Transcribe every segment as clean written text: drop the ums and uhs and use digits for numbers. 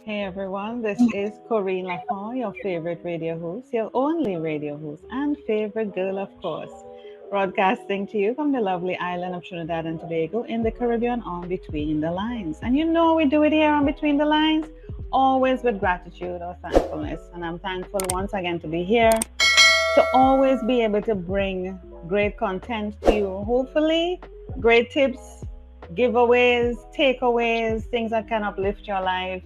Hey everyone, this is Corinne Lafont, your favorite radio host, your only radio host, and favorite girl, of course, broadcasting to you from the lovely island of Trinidad and Tobago in the Caribbean on Between the Lines. And you know we do it here on Between the Lines, always with gratitude or thankfulness. And I'm thankful once again to be here, to always be able to bring great content to you. Hopefully, great tips, giveaways, takeaways, things that can uplift your life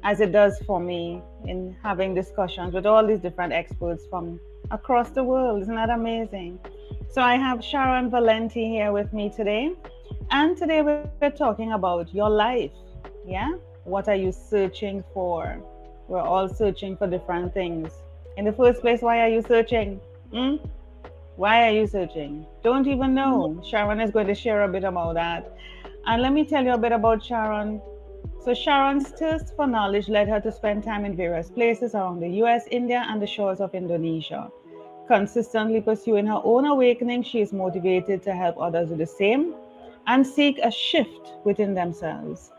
as it does for me in having discussions with all these different experts from across the world. Isn't that amazing? So I have Sharon Valenti here with me today. And today we're talking about your life. Yeah? What are you searching for? We're all searching for different things. In the first place, why are you searching? Hmm? Why are you searching? Don't even know. Sharon is going to share a bit about that. And let me tell you a bit about Sharon. So Sharon's thirst for knowledge led her to spend time in various places around the US, India, and the shores of Indonesia. Consistently pursuing her own awakening, she is motivated to help others do the same and seek a shift within themselves.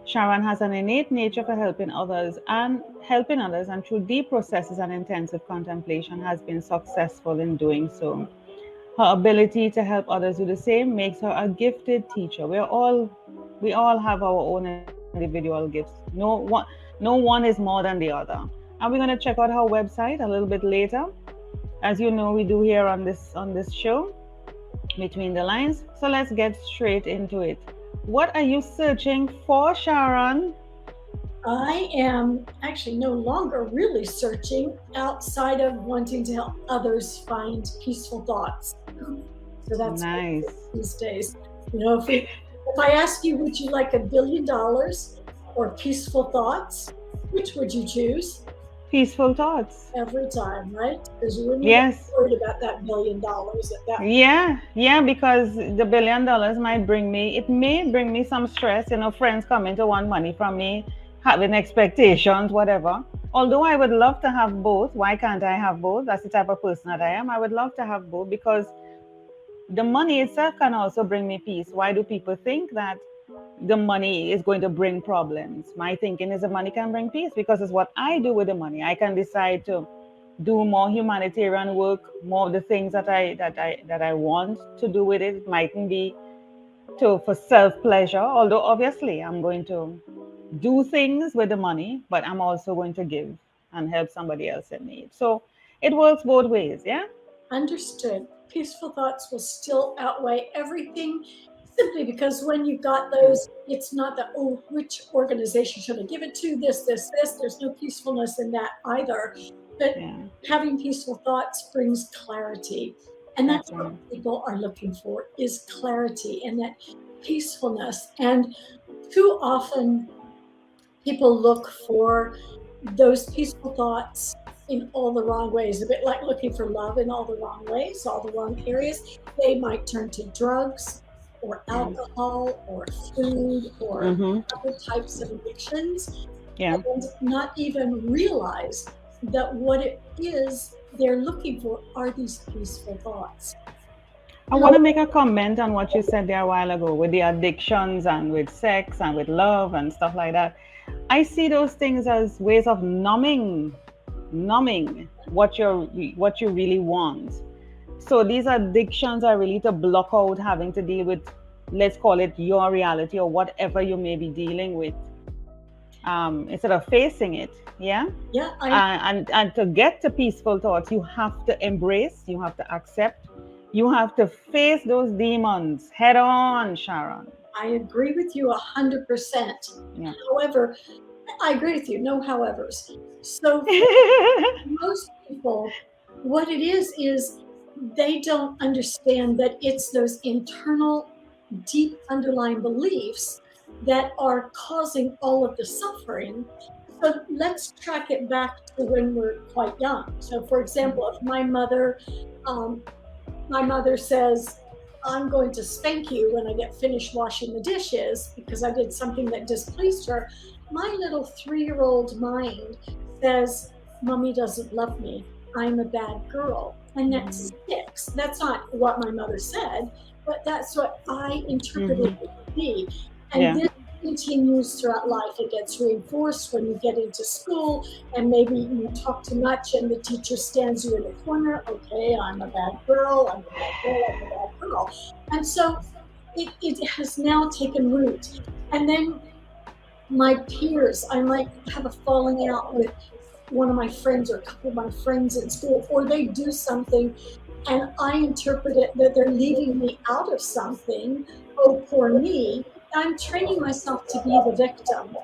Sharon has an innate nature for helping others and through deep processes and intensive contemplation has been successful in doing so. Her ability to help others do the same makes her a gifted teacher. We all have our own individual gifts. No one is more than the other. And we're going to check out her website a little bit later. As you know, we do here on this show, Between the Lines. So let's get straight into it. What are you searching for, Sharon? I am actually no longer really searching outside of wanting to help others find peaceful thoughts. So that's what I do Nice. these days. If I ask you, would you like $1 billion or peaceful thoughts? Which would you choose? Peaceful thoughts. Every time, right? Because you wouldn't even be Yes. worried about that $1 billion at that. Yeah, because the $1 billion might it may bring me some stress, friends coming to want money from me, having expectations, whatever. Although I would love to have both. Why can't I have both? That's the type of person that I am. I would love to have both because the money itself can also bring me peace. Why do people think that the money is going to bring problems? My thinking is the money can bring peace because it's what I do with the money. I can decide to do more humanitarian work, more of the things that I want to do with it. It mightn't be to for self pleasure, although obviously I'm going to do things with the money, but I'm also going to give and help somebody else in need. So it works both ways, yeah? Understood. Peaceful thoughts will still outweigh everything simply because when you got those, it's not that, oh, which organization should I give it to? This. There's no peacefulness in that either. But Yeah, having peaceful thoughts brings clarity. And that's that's what right. people are looking for is clarity and that peacefulness. And too often people look for those peaceful thoughts in all the wrong ways, a bit like looking for love in all the wrong ways, all the wrong areas. They might turn to drugs or Yeah. alcohol or food or Mm-hmm. other types of addictions Yeah. and not even realize that what it is they're looking for are these peaceful thoughts. I want to make a comment on what you said there a while ago with the addictions and with sex and with love and stuff like that. I see those things as ways of numbing what you really want. So these addictions are really to block out having to deal with, let's call it your reality or whatever you may be dealing with, instead of facing it. Yeah. Yeah, And to get to peaceful thoughts, you have to embrace, you have to accept, you have to face those demons head on, Sharon. I agree with you 100%. Yeah. However, I agree with you, no howevers. So for most people, what it is they don't understand that it's those internal, deep underlying beliefs that are causing all of the suffering. So let's track it back to when we're quite young. So, for example, if um, my mother says, I'm going to spank you when I get finished washing the dishes because I did something that displeased her. My little 3-year-old mind says, Mommy doesn't love me. I'm a bad girl. And that sticks. That's not what my mother said, but that's what I interpreted Hmm. it to be. And Yeah. this continues throughout life. It gets reinforced when you get into school and maybe you talk too much and the teacher stands you in the corner. Okay, I'm a bad girl, I'm a bad girl, I'm a bad girl. And so it has now taken root. And then my peers, I might have a falling out with one of my friends or a couple of my friends in school, or they do something and I interpret it that they're leaving me out of something. Oh, poor me. I'm training myself to be the victim.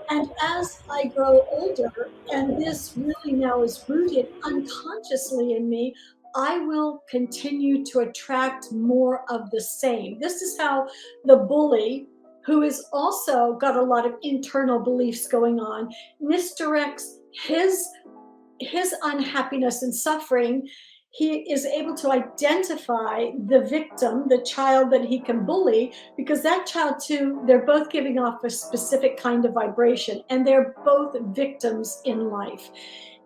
And as I grow older, and this really now is rooted unconsciously in me, I will continue to attract more of the same. This is how the bully, who has also got a lot of internal beliefs going on, misdirects his unhappiness and suffering. He is able to identify the victim, the child that he can bully, because that child too, they're both giving off a specific kind of vibration and they're both victims in life.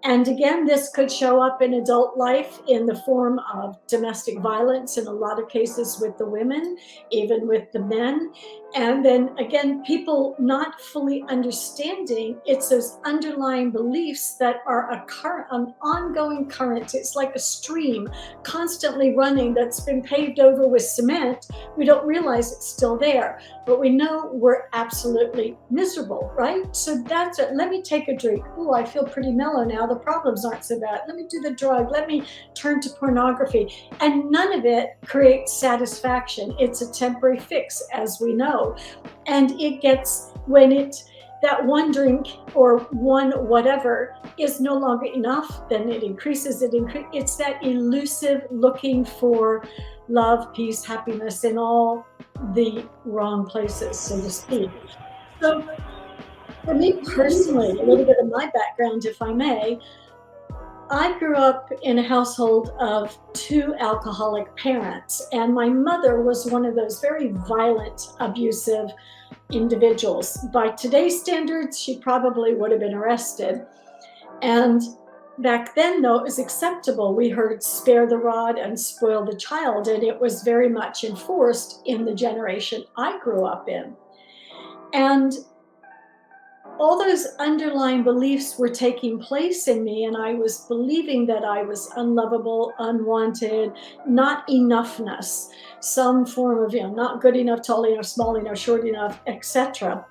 And again, this could show up in adult life in the form of domestic violence in a lot of cases with the women, even with the men. And then again, people not fully understanding it's those underlying beliefs that are an ongoing current. It's like a stream constantly running that's been paved over with cement. We don't realize it's still there, but we know we're absolutely miserable, right? So that's it. Let me take a drink. Oh, I feel pretty mellow now. The problems aren't so bad. Let me do the drug. Let me turn to pornography. And none of it creates satisfaction. It's a temporary fix, as we know. And it gets, that one drink or one whatever is no longer enough, then it increases. It's that elusive looking for love, peace, happiness in all the wrong places, so to speak. So for me personally, a little bit of my background, if I may, I grew up in a household of two alcoholic parents, and my mother was one of those very violent, abusive individuals. By today's standards, she probably would have been arrested. And back then, though, it was acceptable. We heard spare the rod and spoil the child, and it was very much enforced in the generation I grew up in. And all those underlying beliefs were taking place in me, and I was believing that I was unlovable, unwanted, not enoughness, some form of, not good enough, tall enough, small enough, short enough, etc.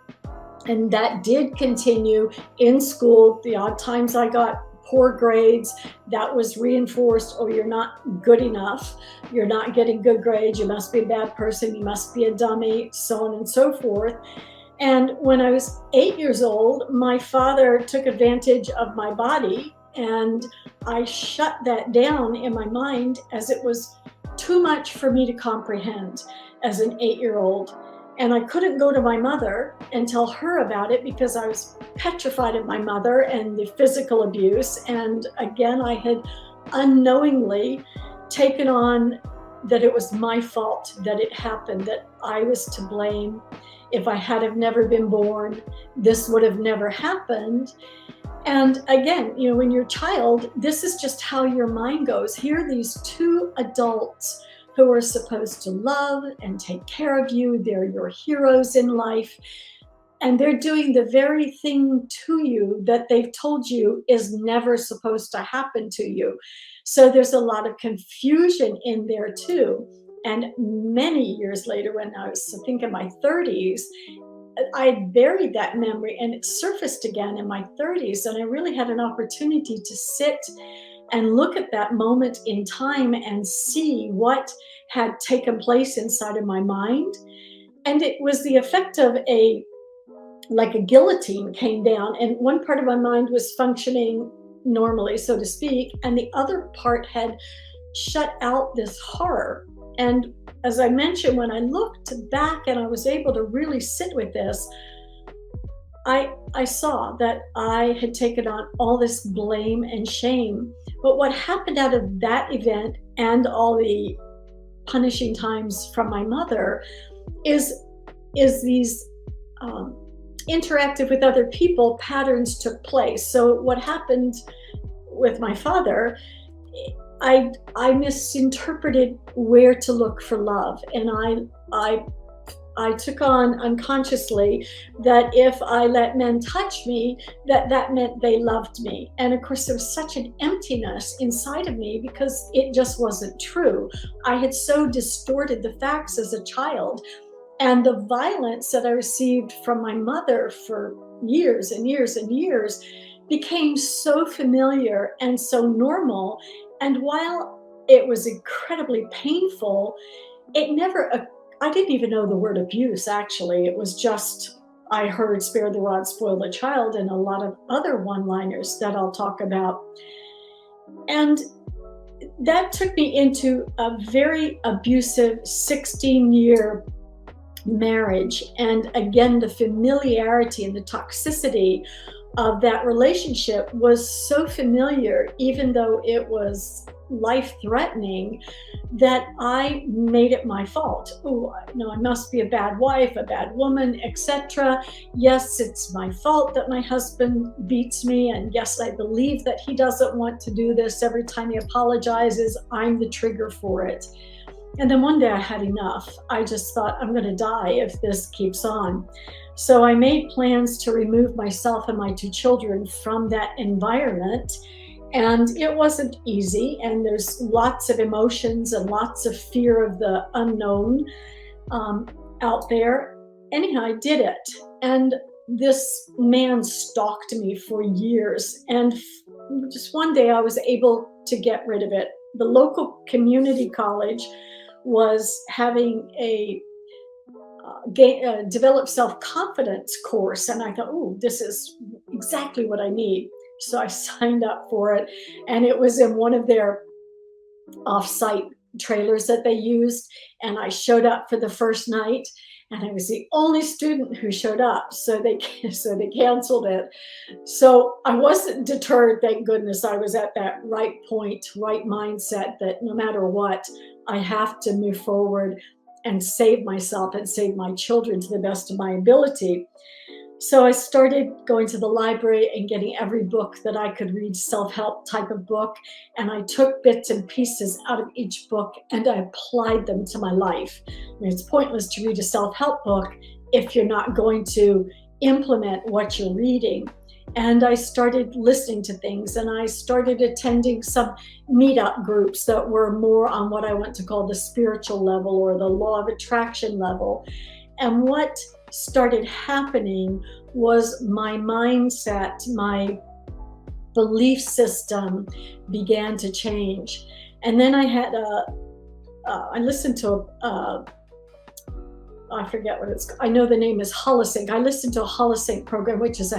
And that did continue in school. The odd times I got poor grades, that was reinforced. Oh, you're not good enough. You're not getting good grades. You must be a bad person. You must be a dummy, so on and so forth. And when I was 8 years old, my father took advantage of my body, and I shut that down in my mind as it was too much for me to comprehend as an 8-year-old. And I couldn't go to my mother and tell her about it because I was petrified of my mother and the physical abuse. And again, I had unknowingly taken on that it was my fault that it happened, that I was to blame. If I had have never been born, this would have never happened. And again, when you're a child, this is just how your mind goes. Here are these two adults who are supposed to love and take care of you. They're your heroes in life. And they're doing the very thing to you that they've told you is never supposed to happen to you. So there's a lot of confusion in there too. And many years later, when I was, I think, in my 30s, I had buried that memory and it surfaced again in my 30s. And I really had an opportunity to sit and look at that moment in time and see what had taken place inside of my mind. And it was the effect of like a guillotine came down, and one part of my mind was functioning normally, so to speak, and the other part had shut out this horror. And as I mentioned, when I looked back and I was able to really sit with this, I saw that I had taken on all this blame and shame. But what happened out of that event and all the punishing times from my mother is these interactive with other people patterns took place. So what happened with my father, I misinterpreted where to look for love, and I I took on unconsciously that if I let men touch me, that meant they loved me. And of course, there was such an emptiness inside of me because it just wasn't true. I had so distorted the facts as a child. And the violence that I received from my mother for years and years and years became so familiar and so normal. And while it was incredibly painful, it never, I didn't even know the word abuse, actually. It was just, I heard spare the rod, spoil the child, and a lot of other one liners that I'll talk about. And that took me into a very abusive 16-year marriage. And again, the familiarity and the toxicity of that relationship was so familiar, even though it was life threatening, that I made it my fault. Oh, no, I must be a bad wife, a bad woman, etc. Yes, it's my fault that my husband beats me. And yes, I believe that he doesn't want to do this. Every time he apologizes, I'm the trigger for it. And then one day I had enough. I just thought, I'm going to die if this keeps on. So I made plans to remove myself and my two children from that environment. And it wasn't easy. And there's lots of emotions and lots of fear of the unknown out there. Anyhow, I did it. And this man stalked me for years. And just one day I was able to get rid of it. The local community college was having a develop self-confidence course. And I thought, oh, this is exactly what I need. So I signed up for it. And it was in one of their off-site trailers that they used. And I showed up for the first night. And I was the only student who showed up. So they canceled it. So I wasn't deterred, thank goodness. I was at that right point, right mindset that no matter what, I have to move forward and save myself and save my children to the best of my ability. So I started going to the library and getting every book that I could read, self-help type of book. And I took bits and pieces out of each book and I applied them to my life. I mean, it's pointless to read a self-help book if you're not going to implement what you're reading. And I started listening to things, and I started attending some meetup groups that were more on what I want to call the spiritual level or the law of attraction level. And what started happening was my mindset, my belief system began to change. And then I had I listened to I forget what it's, I know the name is Holosync. I listened to a Holosync program, which is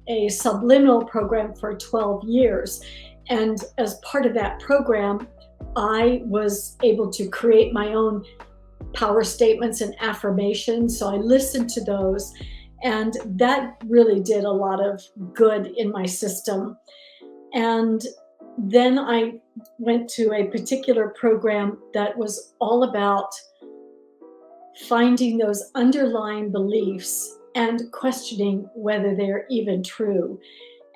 a subliminal program for 12 years. And as part of that program, I was able to create my own power statements and affirmations. So I listened to those, and that really did a lot of good in my system. And then I went to a particular program that was all about finding those underlying beliefs and questioning whether they're even true.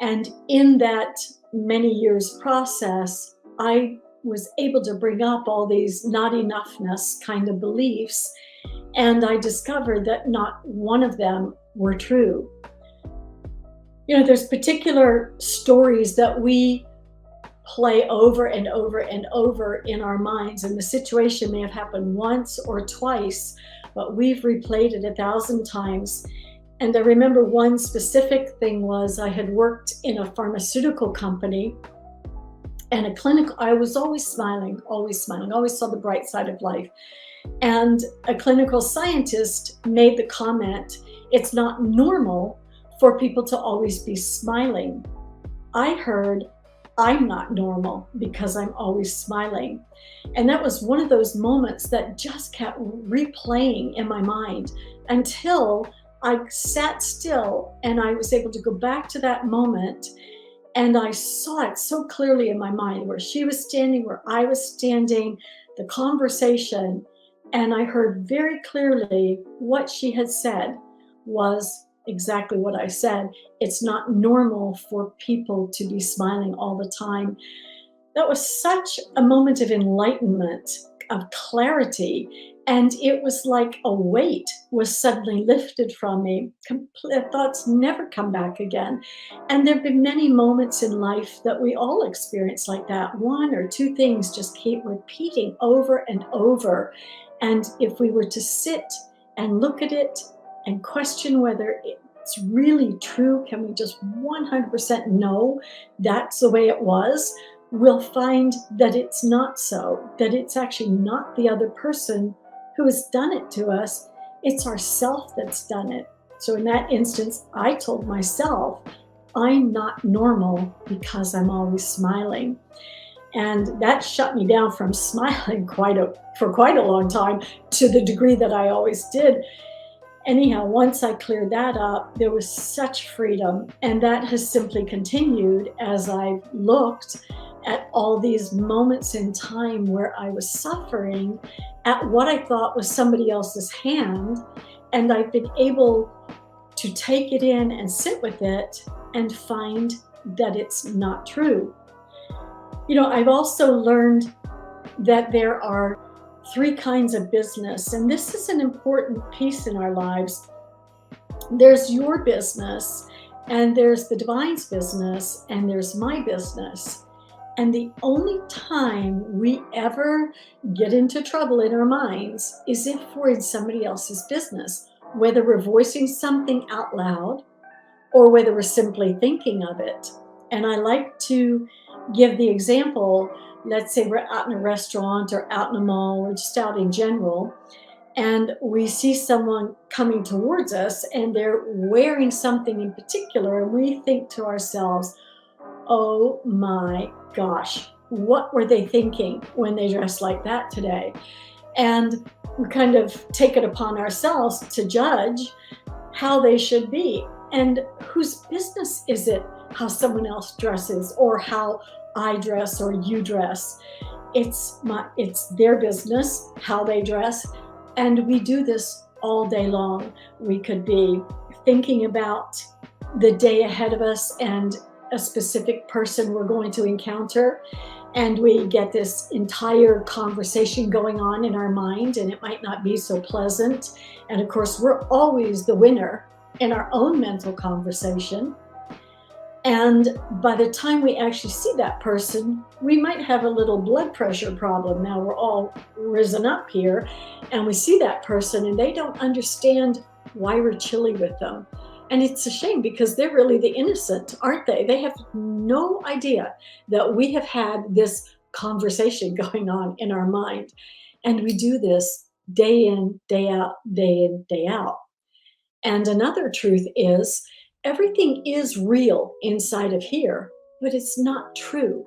And in that many years process, I was able to bring up all these not enoughness kind of beliefs. And I discovered that not one of them were true. You know, there's particular stories that we play over and over and over in our minds, and the situation may have happened once or twice, but we've replayed it 1,000 times. And I remember one specific thing was I had worked in a pharmaceutical company and a clinic. I was always smiling, always saw the bright side of life. And a clinical scientist made the comment, it's not normal for people to always be smiling. I heard, I'm not normal because I'm always smiling. And that was one of those moments that just kept replaying in my mind until I sat still and I was able to go back to that moment. And I saw it so clearly in my mind, where she was standing, where I was standing, the conversation. And I heard very clearly what she had said was exactly what I said. It's not normal for people to be smiling all the time. That was such a moment of enlightenment, of clarity. And it was like a weight was suddenly lifted from me. Thoughts never come back again. And there have been many moments in life that we all experience like that. One or two things just keep repeating over and over. And if we were to sit and look at it and question whether it's really true, can we just 100% know that's the way it was? We'll find that it's not so, that it's actually not the other person who has done it to us. It's ourself that's done it. So in that instance, I told myself, I'm not normal because I'm always smiling. And that shut me down from smiling for quite a long time, to the degree that I always did. Anyhow, once I cleared that up, there was such freedom. And that has simply continued as I've looked at all these moments in time where I was suffering at what I thought was somebody else's hand. And I've been able to take it in and sit with it and find that it's not true. I've also learned that there are three kinds of business, and this is an important piece in our lives. There's your business, and there's the divine's business, and there's my business. And the only time we ever get into trouble in our minds is if we're in somebody else's business, whether we're voicing something out loud or whether we're simply thinking of it. And I like to give the example, let's say we're out in a restaurant or out in a mall or just out in general, and we see someone coming towards us and they're wearing something in particular, and we think to ourselves, oh my gosh, what were they thinking when they dressed like that today? And we kind of take it upon ourselves to judge how they should be. And whose business is it how someone else dresses or how I dress or you dress? It's their business how they dress. And we do this all day long. We could be thinking about the day ahead of us and a specific person we're going to encounter, and we get this entire conversation going on in our mind, and it might not be so pleasant. And of course, we're always the winner in our own mental conversation. And by the time we actually see that person, we might have a little blood pressure problem. Now we're all risen up here, and we see that person and they don't understand why we're chilly with them. And it's a shame because they're really the innocent, aren't they? They have no idea that we have had this conversation going on in our mind. And we do this day in, day out, day in, day out. And another truth is everything is real inside of here, but it's not true.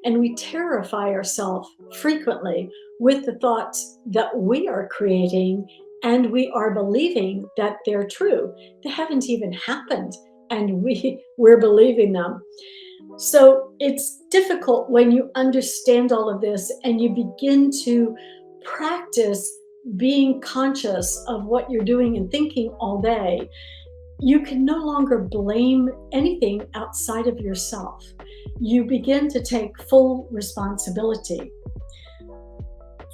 And we terrify ourselves frequently with the thoughts that we are creating, and we are believing that they're true. They haven't even happened, and we're believing them. So it's difficult when you understand all of this and you begin to practice being conscious of what you're doing and thinking all day. You can no longer blame anything outside of yourself. You begin to take full responsibility.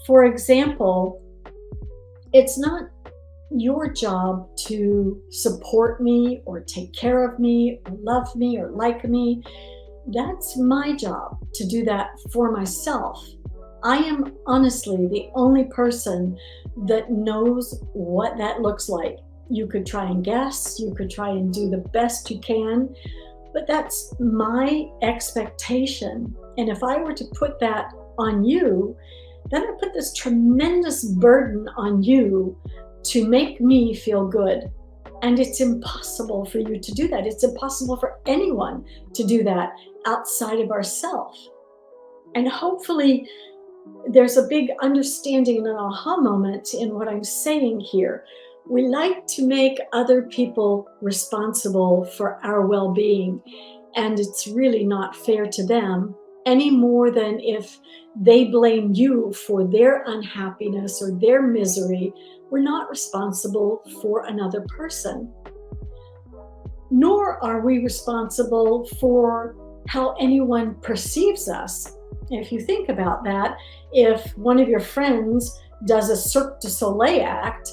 For example, it's not your job to support me or take care of me or love me or like me. That's my job to do that for myself. I am honestly the only person that knows what that looks like. You could try and guess, you could try and do the best you can, but that's my expectation. And if I were to put that on you, then I put this tremendous burden on you to make me feel good. And it's impossible for you to do that. It's impossible for anyone to do that outside of ourselves. And hopefully there's a big understanding and an aha moment in what I'm saying here. We like to make other people responsible for our well-being, and it's really not fair to them any more than if they blame you for their unhappiness or their misery. We're not responsible for another person. Nor are we responsible for how anyone perceives us. If you think about that, if one of your friends does a Cirque du Soleil act,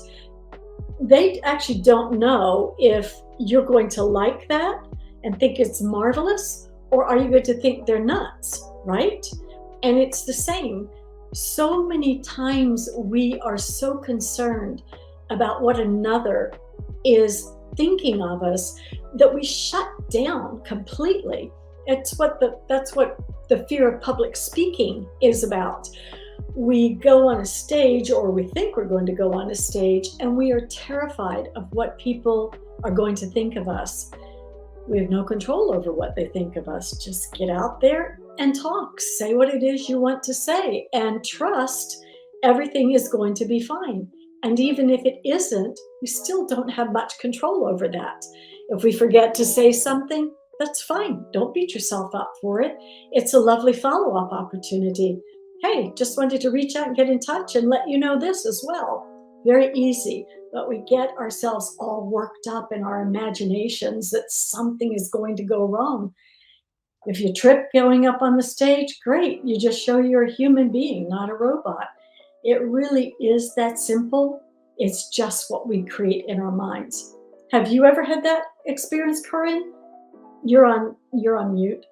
they actually don't know if you're going to like that and think it's marvelous, or are you going to think they're nuts, right? And it's the same. So many times we are so concerned about what another is thinking of us that we shut down completely. That's what the fear of public speaking is about. We go on a stage, or we think we're going to go on a stage, and we are terrified of what people are going to think of us. We have no control over what they think of us. Just get out there and talk. Say what it is you want to say, and trust everything is going to be fine. And even if it isn't, we still don't have much control over that. If we forget to say something, that's fine. Don't beat yourself up for it. It's a lovely follow up opportunity. Hey, just wanted to reach out and get in touch and let you know this as well. Very easy, but we get ourselves all worked up in our imaginations that something is going to go wrong. If you trip going up on the stage, great. You just show you're a human being, not a robot. It really is that simple. It's just what we create in our minds. Have you ever had that experience, Corinne? You're on mute.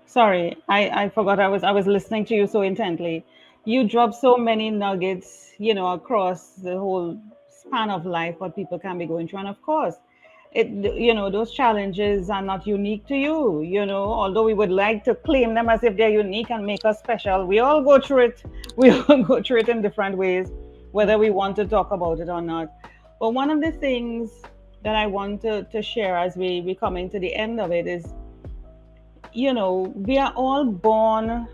Sorry, I forgot I was listening to you so intently. You dropped so many nuggets, across the whole span of life, what people can be going through. And of course, those challenges are not unique to you, although we would like to claim them as if they're unique and make us special. We all go through it. We all go through it in different ways, whether we want to talk about it or not. But one of the things that I want to share as we coming to the end of it is, we are all born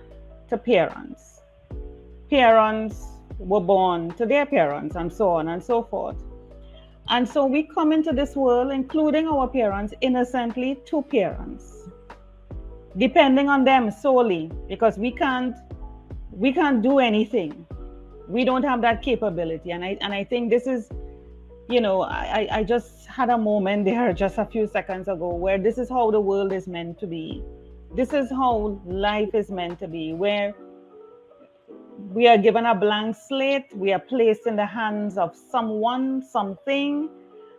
to parents. Parents were born to their parents, and so on and so forth. And so we come into this world, including our parents, innocently to parents, depending on them solely, because we can't do anything. We don't have that capability. And I think this is, I just had a moment there just a few seconds ago where this is how the world is meant to be. This is how life is meant to be, where we are given a blank slate, we are placed in the hands of someone, something,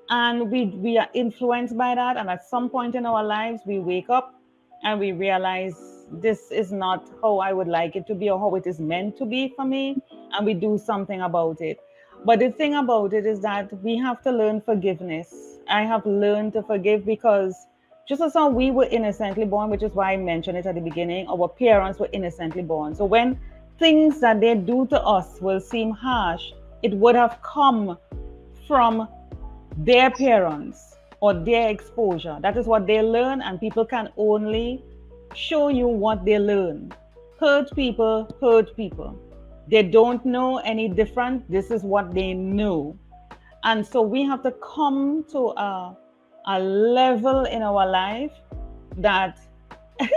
and we are influenced by that. And at some point in our lives, we wake up and we realize this is not how I would like it to be or how it is meant to be for me, and we do something about it. But the thing about it is that we have to learn forgiveness. I have learned to forgive because just as how we were innocently born, which is why I mentioned it at the beginning, our parents were innocently born. So when things that they do to us will seem harsh, it would have come from their parents or their exposure. That is what they learn, and people can only show you what they learn. Hurt people hurt people. They don't know any different. This is what they know. And so we have to come to a level in our life that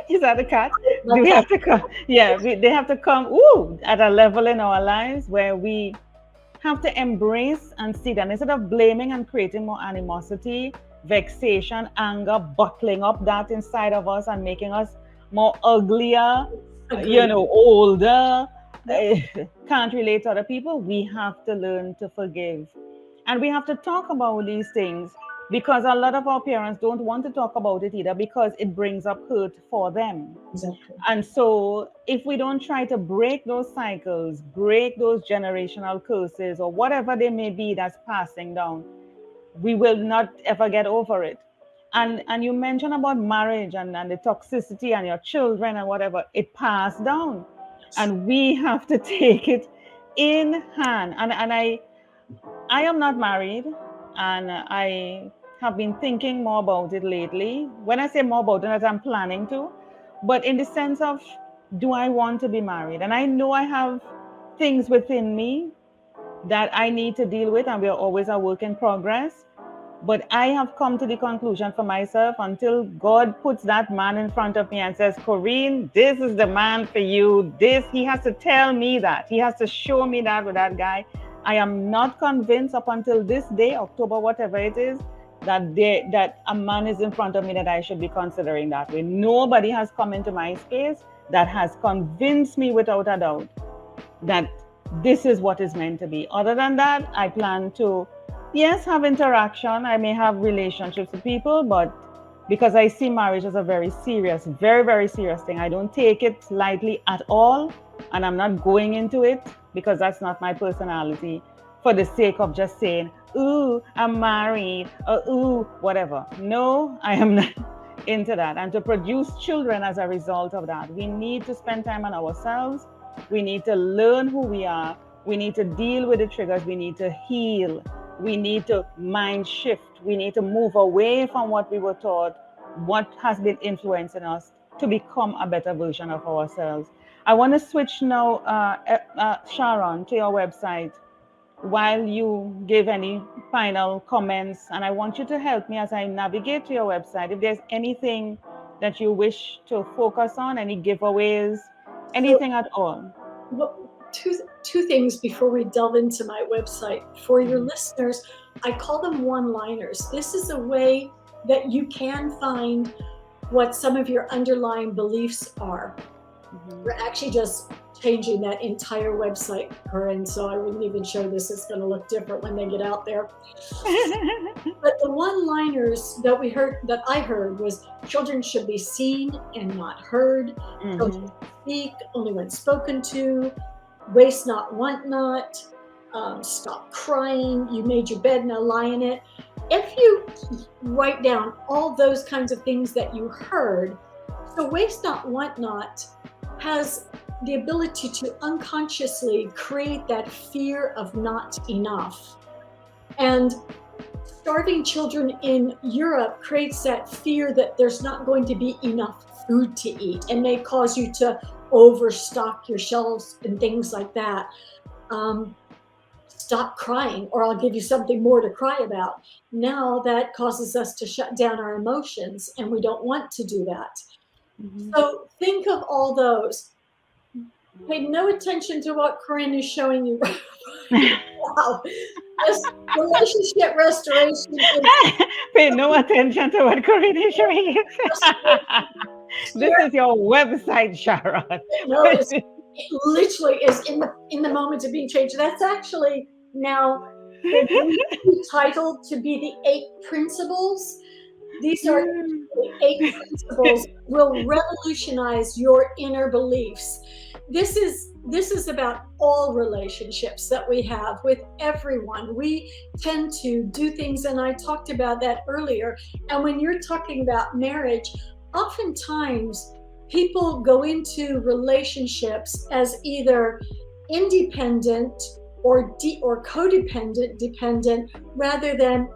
is that a cat? Do we have to come? Yeah, they have to come at a level in our lives where we have to embrace and see that instead of blaming and creating more animosity, vexation, anger, bottling up that inside of us and making us more uglier, older, can't relate to other people, we have to learn to forgive. And we have to talk about these things because a lot of our parents don't want to talk about it either because it brings up hurt for them. Exactly. And so if we don't try to break those cycles, break those generational curses or whatever they may be that's passing down, we will not ever get over it. And you mentioned about marriage and the toxicity and your children and whatever, it passed down. And we have to take it in hand. And I am not married, and I have been thinking more about it lately. When I say more about it, I'm planning to, but in the sense of, do I want to be married? And I know I have things within me that I need to deal with, and we are always a work in progress. But I have come to the conclusion for myself, until God puts that man in front of me and says, Corinne, this is the man for you. He has to tell me that. He has to show me that with that guy. I am not convinced up until this day, October, whatever it is, that a man is in front of me that I should be considering that way. Nobody has come into my space that has convinced me without a doubt that this is what is meant to be. Other than that, I plan to, yes, have interaction. I may have relationships with people, but because I see marriage as a very serious, very, very serious thing, I don't take it lightly at all. And I'm not going into it because that's not my personality for the sake of just saying, ooh, I'm married, or ooh, whatever. No, I am not into that. And to produce children as a result of that, we need to spend time on ourselves. We need to learn who we are. We need to deal with the triggers. We need to heal. We need to mind shift. We need to move away from what we were taught, what has been influencing us to become a better version of ourselves. I want to switch now, Sharon, to your website while you give any final comments. And I want you to help me as I navigate to your website. If there's anything that you wish to focus on, any giveaways, So, anything at all. two things before we delve into my website. For your Mhm. listeners, I call them one-liners. This is a way that you can find what some of your underlying beliefs are. Mhm. We're actually just changing that entire website, Corinne, so I wouldn't even show this. It's going to look different when they get out there. But the one-liners that we heard, that I heard, was children should be seen and not heard. Children Mhm. speak only when spoken to. Waste not, want not. Stop crying. You made your bed, now lie in it. If you write down all those kinds of things that you heard, so waste not, want not has the ability to unconsciously create that fear of not enough. And starving children in Europe creates that fear that there's not going to be enough food to eat and may cause you to overstock your shelves and things like that. Um, Stop crying, or I'll give you something more to cry about. Now that causes us to shut down our emotions, and we don't want to do that. Mhm. So think of all those. Pay no attention to what Corinne is showing you. Wow. This relationship restoration is Pay no attention to what Corinne is showing you. This is your website, Sharon. no, it literally is in the moment of being changed. That's actually now been retitled to be the 8 principles. These are the 8 principles will revolutionize your inner beliefs. This is about all relationships that we have with everyone. We tend to do things, and I talked about that earlier. And when you're talking about marriage, oftentimes people go into relationships as either independent or codependent, dependent, rather than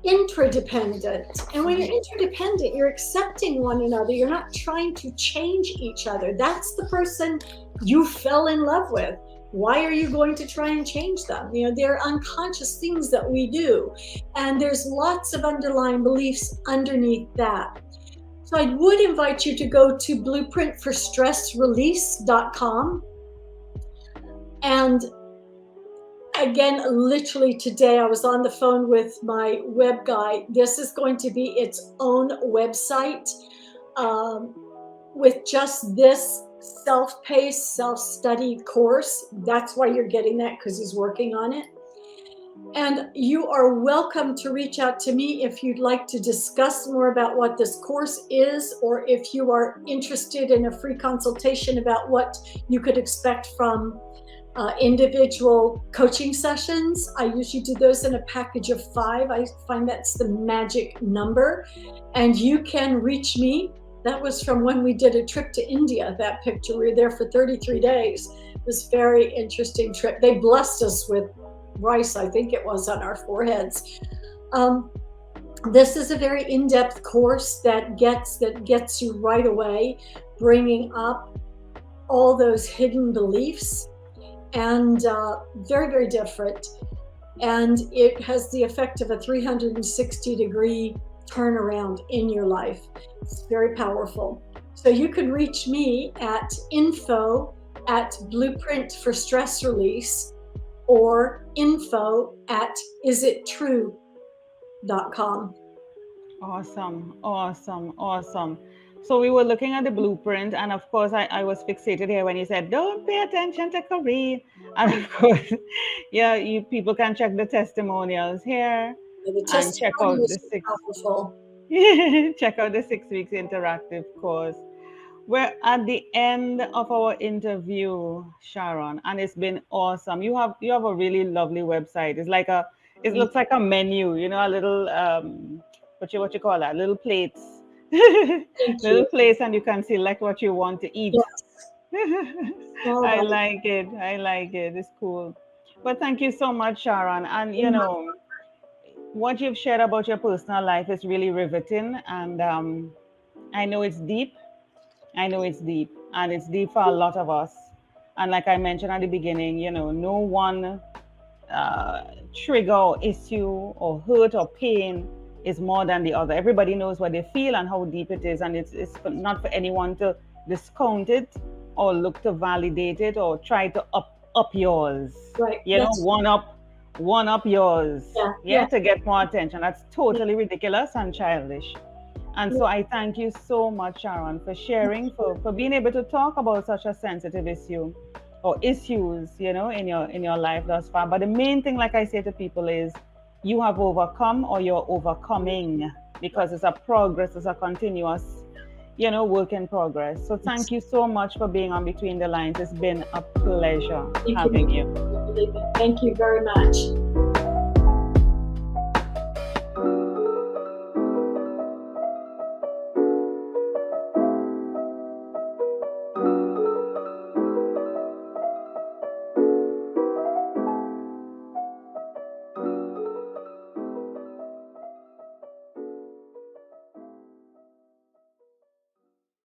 interdependent. And when you're interdependent, you're accepting one another. You're not trying to change each other. That's the person you fell in love with. Why are you going to try and change them? They're unconscious things that we do. And there's lots of underlying beliefs underneath that. So I would invite you to go to blueprintforstressrelease.com. And again, literally today, I was on the phone with my web guy. This is going to be its own website um, with just this self-paced, self-study course. That's why you're getting that, because he's working on it. And you are welcome to reach out to me if you'd like to discuss more about what this course is, or if you are interested in a free consultation about what you could expect from individual coaching sessions. I usually do those in a package of 5. I find that's the magic number. And you can reach me. That was from when we did a trip to India, that picture. We were there for 33 days. It was a very interesting trip. They blessed us with rice, I think it was, on our foreheads. This is a very in-depth course that gets you right away, bringing up all those hidden beliefs, and very, very different. And it has the effect of a 360-degree turnaround in your life. It's very powerful. So you can reach me at info@Blueprint for Stress Release, or info@isittrue.com. Awesome, awesome, awesome. So we were looking at the blueprint, and of course, I was fixated here when you said, "Don't pay attention to Korean." And of course, yeah, you people can check the testimonials here The and testimonials are powerful. check out the 6 weeks interactive course. We're at the end of our interview, Sharon, and it's been awesome. You have a really lovely website. It Thank looks like a menu, a little what you call that? Little plates. Little you. place, and you can select what you want to eat. Yes, all I about it. like it. I like it. It's cool. But thank you so much, Sharon. And what you've shared about your personal life is really riveting, and I know it's deep. I know it's deep, and it's deep for a lot of us. And like I mentioned at the beginning, no one uh, trigger or issue or hurt or pain is more than the other. Everybody knows what they feel and how deep it is, and it's not for anyone to discount it or look to validate it or try to up yours. Right. That's One up yours, yeah, yeah, yeah, to get more attention. That's yeah. totally ridiculous and childish. And Yeah. so I thank you so much, Sharon, for sharing, for being able to talk about such a sensitive issue or issues, in your life thus far. But the main thing, like I say to people, is you have overcome or you're overcoming, because it's a progress, it's a continuous, work in progress. So Yes. thank you so much for being on Between the Lines. It's been a pleasure Thank you. having you. Thank you very much.